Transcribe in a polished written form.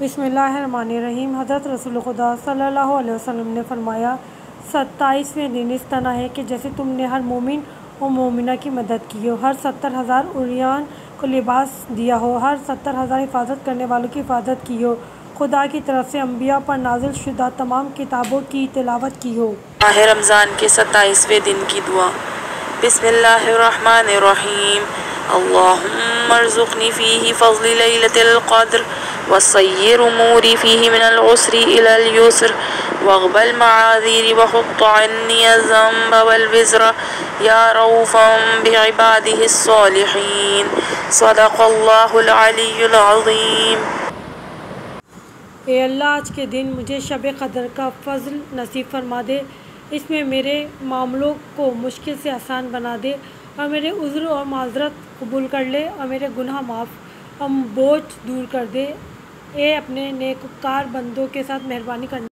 بسم اللہ الرحمن الرحیم۔ حضرت رسول خدا صلی اللہ علیہ وسلم نے فرمایا، 27ویں دن اس طرح ہے کہ جیسے تم نے ہر مومن و مومنہ کی مدد کی ہو، ہر 70,000 عریان کو لباس دیا ہو، ہر 70,000 حفاظت کرنے والوں کی حفاظت کی ہو، خدا کی طرف سے انبیاء پر نازل شدہ تمام کتابوں کی تلاوت کی ہو۔ ماہ رمضان کے 27ویں دن کی دعا۔ بسم اللہ الرحمن الرحیم۔ اللہم ارزقنی فیہ فضل لیلۃ القدر وصیر اموری فیہ من العسر الی اليسر واقبل معاذیری وحط عنی الذنب والوزر یا رؤوفا بعبادہ الصالحین۔ صدق اللہ العلی العظیم۔ اے اللہ، آج کے دن مجھے شب قدر کا فضل نصیب فرما دے، اس میں میرے معاملوں کو مشکل سے آسان بنا دے اور میرے عذر اور معذرت قبول کر لے اور میرے گناہ معاف اور بوجھ دور کر دے۔ اے اپنے نیکوکار بندوں کے ساتھ مہربانی کرنے